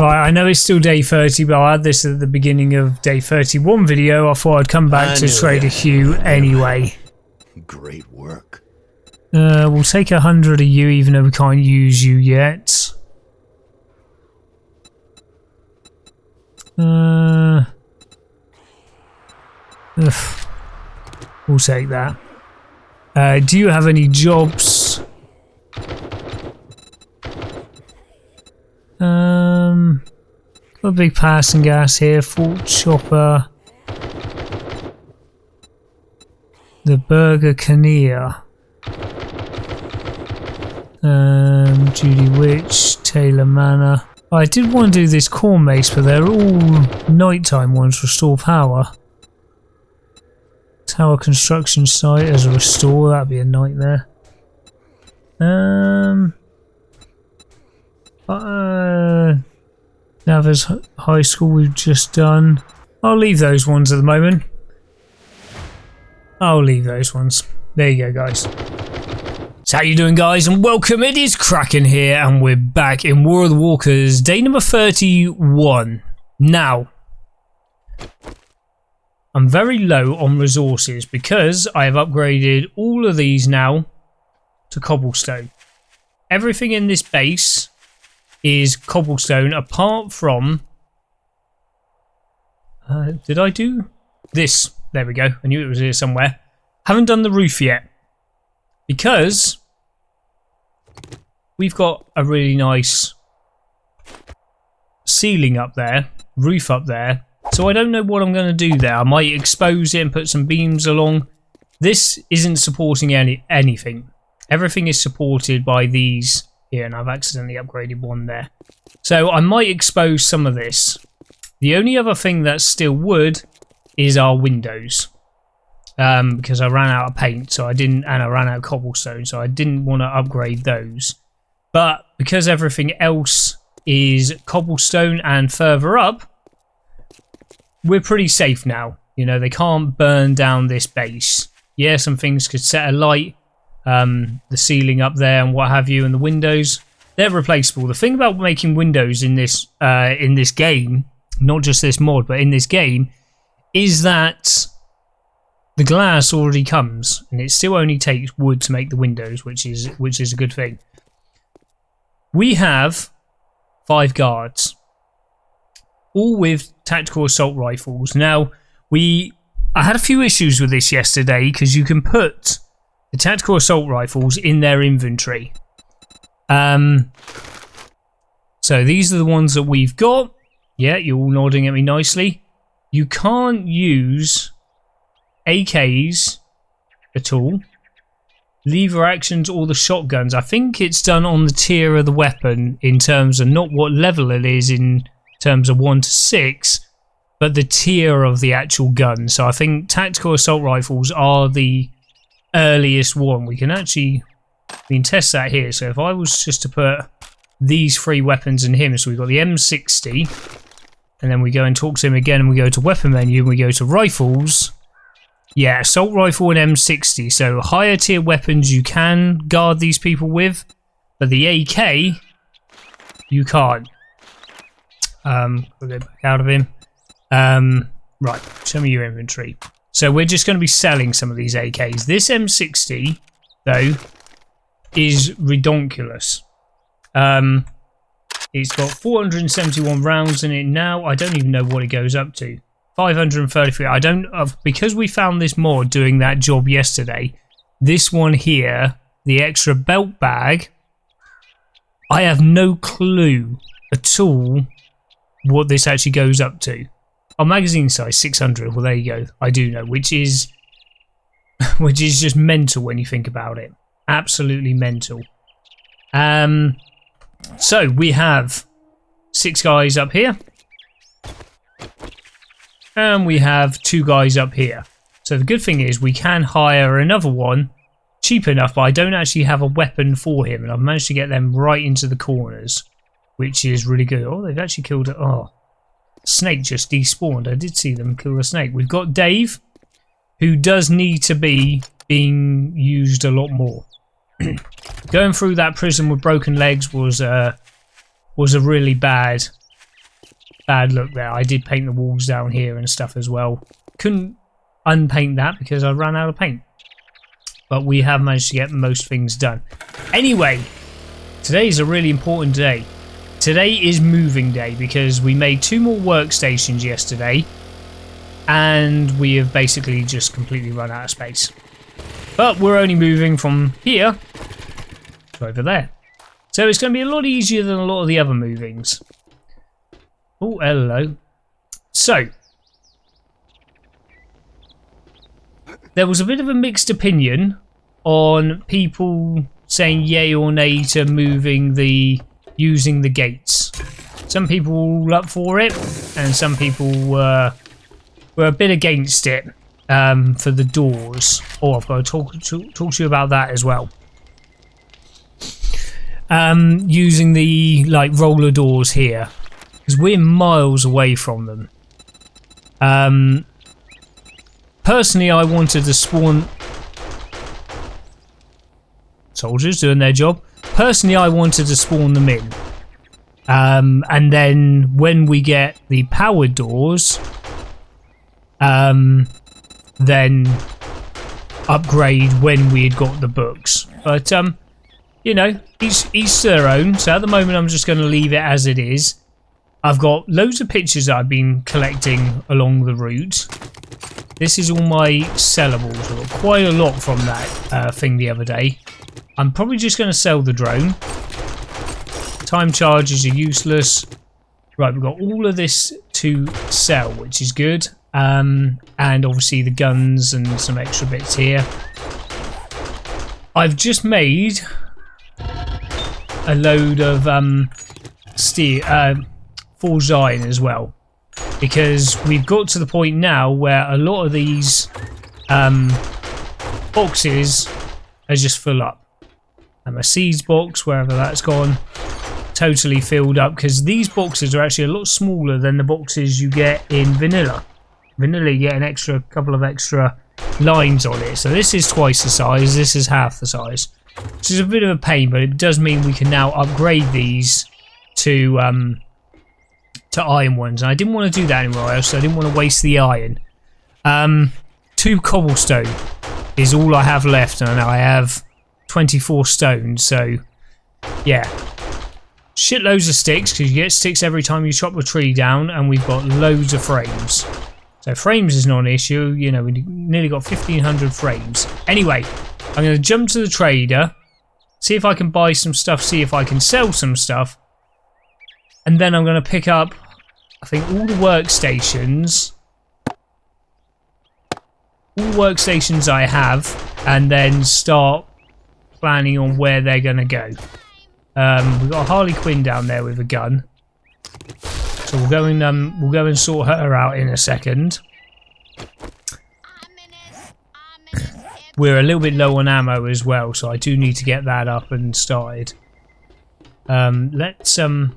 Right, I know it's still day 30, but I had this at the beginning of day 31 video. I thought I'd come back to trade a Hue anyway. Great work. We'll take 100 of you, even though we can't use you yet. We'll take that. Do you have any jobs? Got a big passing gas here, Fort Chopper, the Burger Canea, Judy Witch, Taylor Manor. I did want to do this corn mace, but they're all nighttime ones. Restore power. Tower construction site as a restore, that'd be a nightmare. Now there's high school we've just done. I'll leave those ones at the moment. I'll leave those ones. There you go, guys. So how you doing, guys, and welcome. It is Kraken here, and we're back in War of the Walkers, day number 31. Now, I'm very low on resources because I have upgraded all of these now to cobblestone. Everything in this base is cobblestone apart from... did I do this? There we go. I knew it was here somewhere. Haven't done the roof yet because we've got a really nice ceiling up there, roof up there. So I don't know what I'm going to do there. I might expose it and put some beams along. This isn't supporting anything. Everything is supported by these here, and I've accidentally upgraded one there. So I might expose some of this. The only other thing that's still wood is our windows. Because I ran out of paint, so I didn't, and I ran out of cobblestone, so I didn't want to upgrade those. But because everything else is cobblestone and further up, we're pretty safe now. You know, they can't burn down this base. Yeah, some things could set alight. The ceiling up there and what have you, and the windows, they're replaceable. The thing about making windows in this game, not just this mod, but in this game, is that the glass already comes, and it still only takes wood to make the windows, which is a good thing. We have 5 guards, all with tactical assault rifles. Now, I had a few issues with this yesterday because you can put the tactical assault rifles in their inventory. So these are the ones that we've got. Yeah, you're all nodding at me nicely. You can't use AKs at all, lever actions, or the shotguns. I think it's done on the tier of the weapon in terms of not what level it is in terms of 1 to 6, but the tier of the actual gun. So I think tactical assault rifles are the earliest one. We can test that here. So if I was just to put these 3 weapons in him, so we've got the M60, and then we go and talk to him again, and we go to weapon menu, and we go to rifles. Yeah, assault rifle and M60. So higher tier weapons you can guard these people with, but the AK you can't. We'll go back out of him. Right, show me your inventory. So we're just going to be selling some of these AKs. This M60, though, is redonkulous. It's got 471 rounds in it now. I don't even know what it goes up to. 533. I don't... because we found this mod doing that job yesterday, this one here, the extra belt bag, I have no clue at all what this actually goes up to. Our magazine size 600. Well, there you go. I do know, which is just mental when you think about it. Absolutely mental. So we have 6 guys up here, and we have 2 guys up here. So the good thing is we can hire another one cheap enough, but I don't actually have a weapon for him, and I've managed to get them right into the corners, which is really good. Oh, they've actually killed it. Oh, snake just despawned. I did see them kill a snake. We've got Dave, who does need to be being used a lot more. Going through that prison with broken legs was a really bad bad look there. I did paint the walls down here and stuff as well. Couldn't unpaint that because I ran out of paint. But we have managed to get most things done. Anyway, today is a really important day. Today is moving day because we made 2 more workstations yesterday. And we have basically just completely run out of space. But we're only moving from here to over there. So it's going to be a lot easier than a lot of the other movings. Oh, hello. So, there was a bit of a mixed opinion on people saying yay or nay to using the gates. Some people were all up for it, and some people were a bit against it for the doors. Oh, I've got to talk to you about that as well. Using the roller doors here, because we're miles away from them. Personally, I wanted to spawn soldiers doing their job. Personally, I wanted to spawn them in, and then when we get the powered doors, then upgrade when we had got the books. But you know, each to their own. So at the moment, I'm just going to leave it as it is. I've got loads of pictures that I've been collecting along the route. This is all my sellables. I got quite a lot from that thing the other day. I'm probably just going to sell the drone. Time charges are useless. Right, we've got all of this to sell, which is good. And obviously the guns and some extra bits here. I've just made a load of steel, forged iron as well, because we've got to the point now where a lot of these boxes are just full up. And my seeds box, wherever that's gone, totally filled up, because these boxes are actually a lot smaller than the boxes you get in vanilla. Vanilla, you get an couple of extra lines on it. So this is twice the size, this is half the size. Which is a bit of a pain, but it does mean we can now upgrade these to iron ones. And I didn't want to do that anywhere else, so I didn't want to waste the iron. 2 cobblestone is all I have left, and I have 24 stone, so yeah. Shitloads of sticks, because you get sticks every time you chop a tree down, and we've got loads of frames. So frames is not an issue, you know, we nearly got 1,500 frames. Anyway, I'm going to jump to the trader, see if I can buy some stuff, see if I can sell some stuff, and then I'm going to pick up, I think, all the workstations I have, and then start planning on where they're going to go. We've got a Harley Quinn down there with a gun. So we'll go and sort her out in a second. We're a little bit low on ammo as well, so I do need to get that up and started. Let's right,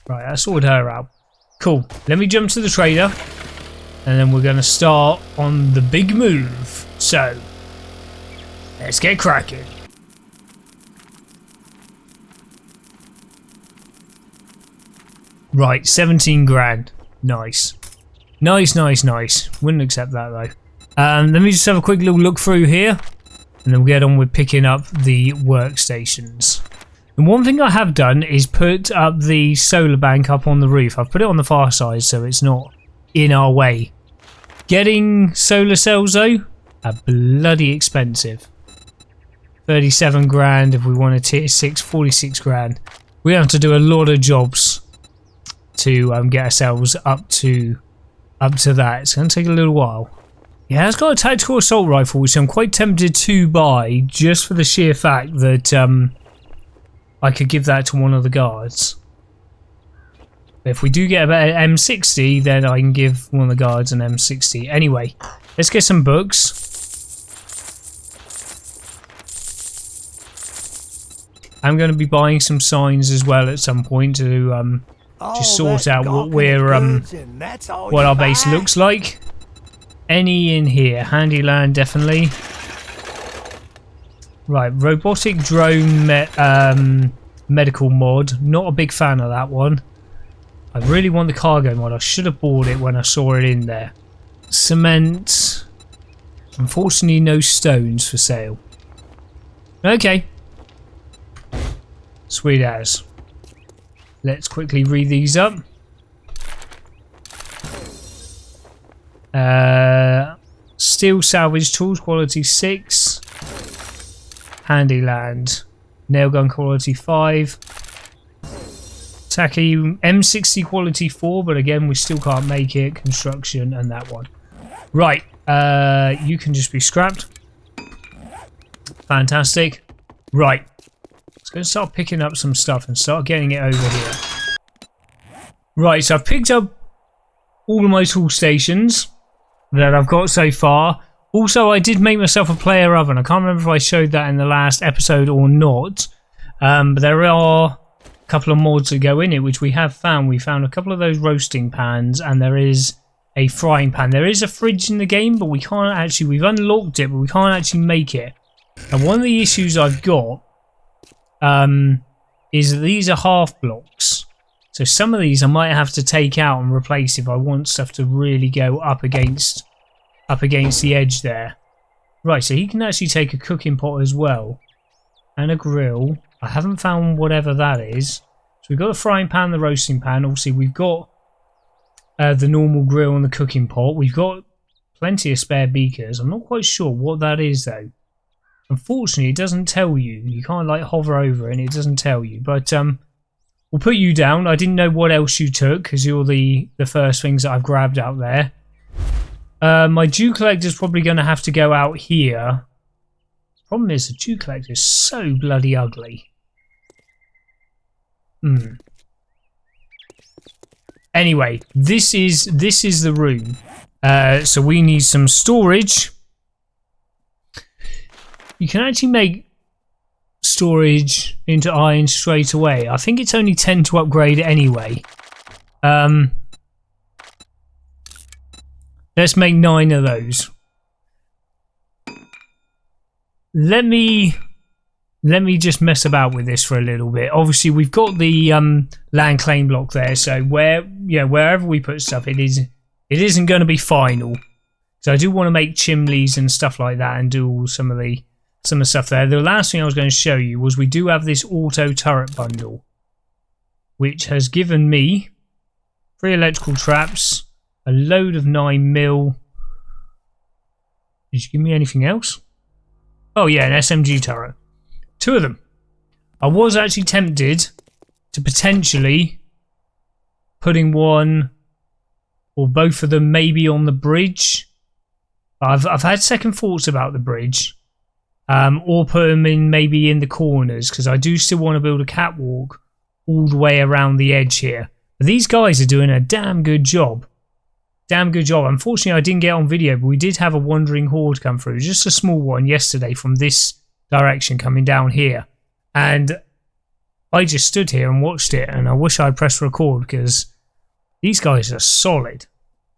I sorted her out. Cool. Let me jump to the trader, and then we're going to start on the big move. So let's get cracking. Right, 17 grand. Nice. Nice. Wouldn't accept that though. Let me just have a quick little look through here, and then we'll get on with picking up the workstations. And one thing I have done is put up the solar bank up on the roof. I've put it on the far side so it's not in our way. Getting solar cells though are bloody expensive. 37 grand if we want a tier 6, 46 grand. We have to do a lot of jobs to get ourselves up to that. It's going to take a little while. Yeah, it's got a tactical assault rifle, which I'm quite tempted to buy just for the sheer fact that I could give that to one of the guards. If we do get about an M60, then I can give one of the guards an M60. Anyway, let's get some books. I'm going to be buying some signs as well at some point to just sort out what what our base looks like. Any in here? Handyland, definitely. Right, robotic drone medical mod. Not a big fan of that one. I really want the cargo mod. I should have bought it when I saw it in there. Cement. Unfortunately, no stones for sale. Okay. Sweet as. Let's quickly read these up. Steel salvage tools quality 6. Handyland. Nailgun quality 5. Taki M60 quality 4, but again we still can't make it. Construction and that one. Right, you can just be scrapped. Fantastic. Right, let's go start picking up some stuff and start getting it over here. Right, so I've picked up all of my tool stations that I've got so far. Also, I did make myself a player oven. I can't remember if I showed that in the last episode or not. But there are a couple of mods that go in it, which we have found. We found a couple of those roasting pans, and there is a frying pan. There is a fridge in the game, but we can't actually... We've unlocked it, but we can't actually make it. And one of the issues I've got is that these are half blocks. So some of these I might have to take out and replace if I want stuff to really go up against the edge there. Right, so he can actually take a cooking pot as well. And a grill. I haven't found whatever that is. So we've got the frying pan, the roasting pan. Obviously we've got the normal grill and the cooking pot. We've got plenty of spare beakers. I'm not quite sure what that is though. Unfortunately, it doesn't tell you. You can't like hover over it and it doesn't tell you. But we'll put you down. I didn't know what else you took because you're the first things that I've grabbed out there. My dew collector is probably going to have to go out here. Problem is, the dew collector is so bloody ugly. Anyway, this is the room. So we need some storage. You can actually make storage into iron straight away. I think it's only 10 to upgrade anyway. Let's make 9 of those. Let me just mess about with this for a little bit. Obviously, we've got the land claim block there, so wherever we put stuff, it isn't going to be final. So I do want to make chimneys and stuff like that, and do some of the stuff there. The last thing I was going to show you was we do have this auto turret bundle, which has given me 3 electrical traps, a load of 9mm. Did you give me anything else? Oh yeah, an SMG turret. 2 of them. I was actually tempted to potentially putting one or both of them maybe on the bridge. I've had second thoughts about the bridge. Or put them in maybe in the corners, because I do still want to build a catwalk all the way around the edge here. But these guys are doing a damn good job. Damn good job. Unfortunately, I didn't get on video, but we did have a wandering horde come through. Just a small one yesterday from this direction coming down here. And I just stood here and watched it, and I wish I'd pressed record because these guys are solid.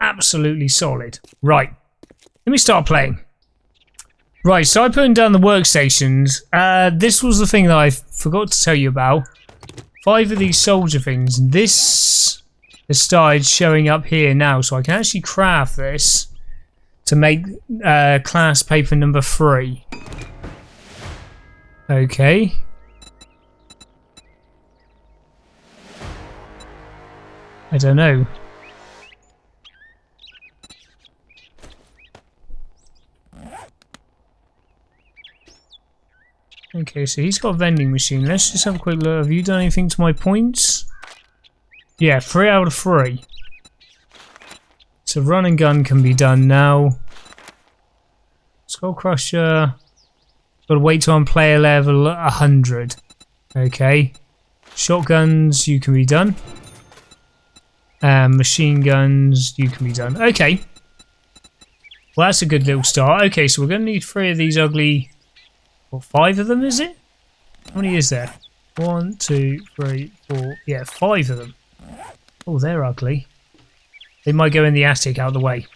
Absolutely solid. Right. Let me start playing. Right, so I put down the workstations. This was the thing that I forgot to tell you about. 5 of these soldier things. This has started showing up here now, so I can actually craft this to make class paper number 3. Okay. I don't know. Okay, so he's got a vending machine. Let's just have a quick look. Have you done anything to my points? Yeah, 3 out of 3. So run and gun can be done now. Skull Crusher. Got to wait till I'm player level 100. Okay. Shotguns, you can be done. Machine guns, you can be done. Okay. Well, that's a good little start. Okay, so we're going to need 3 of these ugly... What, 5 of them, is it? How many is there? 1, 2, 3, 4... Yeah, 5 of them. Oh, they're ugly. They might go in the attic out of the way.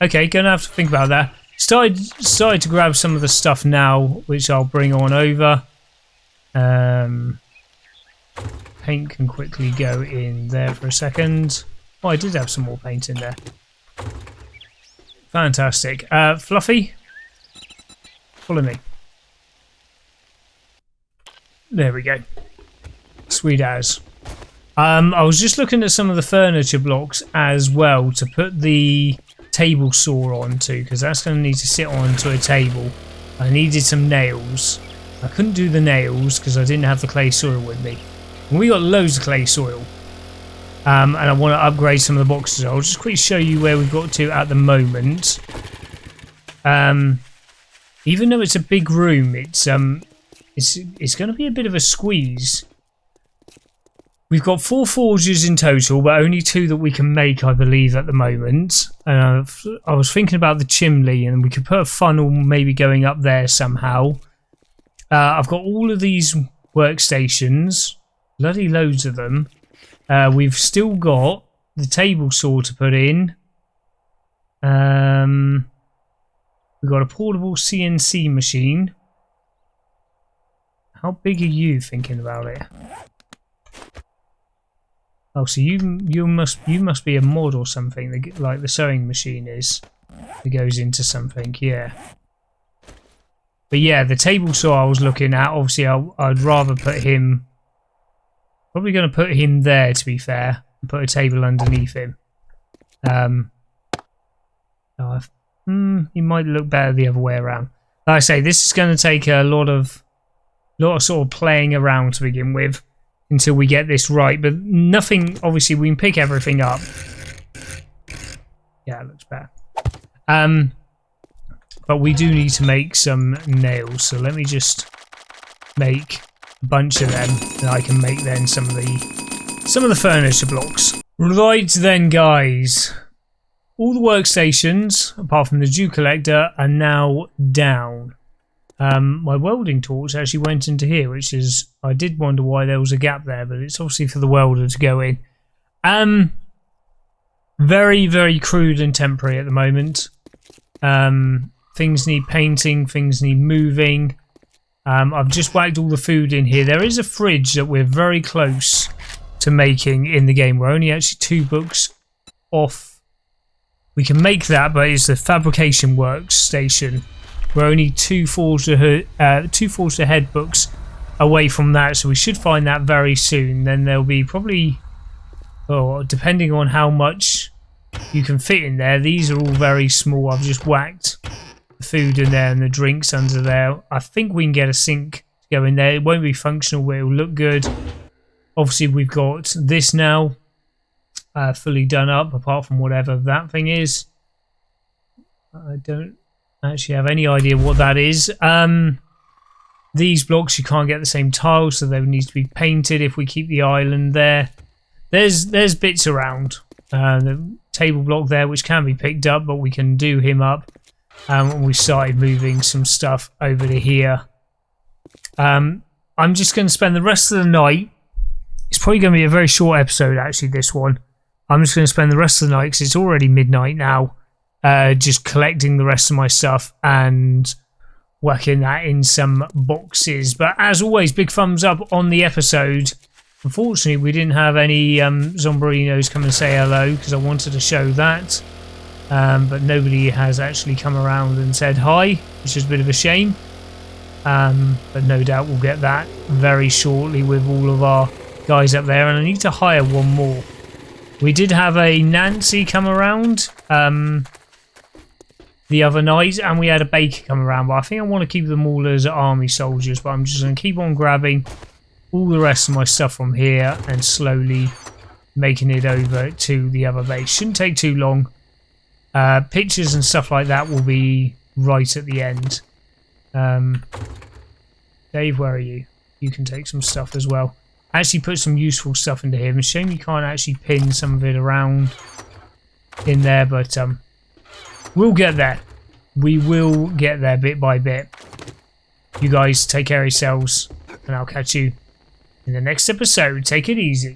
Okay, gonna have to think about that. Started to grab some of the stuff now, which I'll bring on over. Paint can quickly go in there for a second. Oh, I did have some more paint in there. Fantastic. Fluffy, follow me. There we go. Sweet as. I was just looking at some of the furniture blocks as well to put the table saw onto, because that's going to need to sit onto a table. I needed some nails. I couldn't do the nails because I didn't have the clay soil with me. And we got loads of clay soil. And I want to upgrade some of the boxes. I'll just quickly show you where we've got to at the moment. Even though it's a big room, it's going to be a bit of a squeeze. We've got 4 forges in total, but only 2 that we can make, I believe, at the moment. And I was thinking about the chimney, and we could put a funnel maybe going up there somehow. I've got all of these workstations, bloody loads of them. We've still got the table saw to put in. We've got a portable CNC machine. How big are you thinking about it? Oh, so you must be a mod or something, like the sewing machine is. It goes into something, yeah. But yeah, the table saw I was looking at. Obviously, I'd rather put him. Probably going to put him there, to be fair, and put a table underneath him. He might look better the other way around. Like I say, this is going to take a lot of sort of playing around to begin with, until we get this right. But nothing, obviously, we can pick everything up. Yeah, it looks better. But we do need to make some nails. So let me just make a bunch of them, and I can make then some of the furniture blocks. Right then, guys. All the workstations, apart from the dew collector, are now down. My welding torch actually went into here, which is, I did wonder why there was a gap there, but it's obviously for the welder to go in. Very, very crude and temporary at the moment. Things need painting, things need moving. I've just whacked all the food in here. There is a fridge that we're very close to making in the game. We're only actually 2 books off. We can make that, but it's the fabrication workstation. We're only 2 forged ahead books away from that, so we should find that very soon. Then there'll be probably, depending on how much you can fit in there. These are all very small. I've just whacked the food in there and the drinks under there. I think we can get a sink to go in there. It won't be functional, but it'll look good. Obviously, we've got this now fully done up, apart from whatever that thing is. I don't actually have any idea what that is. These blocks, you can't get the same tiles, so they would need to be painted if we keep the island there. There's bits around. The table block there, which can be picked up, but we can do him up. And we started moving some stuff over to here. I'm just going to spend the rest of the night. It's probably going to be a very short episode, actually, this one. I'm just going to spend the rest of the night, because it's already midnight now, just collecting the rest of my stuff and working that in some boxes. But as always, big thumbs up on the episode. Unfortunately, we didn't have any Zombarinos come and say hello, because I wanted to show that. But nobody has actually come around and said hi, which is a bit of a shame. But no doubt we'll get that very shortly with all of our guys up there. And I need to hire one more. We did have a Nancy come around the other night, and we had a Baker come around, but I think I want to keep them all as army soldiers. But I'm just going to keep on grabbing all the rest of my stuff from here and slowly making it over to the other base. Shouldn't take too long. Pictures and stuff like that will be right at the end. Dave, where are you? You can take some stuff as well. Actually put some useful stuff into here. It's a shame you can't actually pin some of it around in there, but we'll get there. We will get there bit by bit. You guys take care of yourselves, and I'll catch you in the next episode. Take it easy.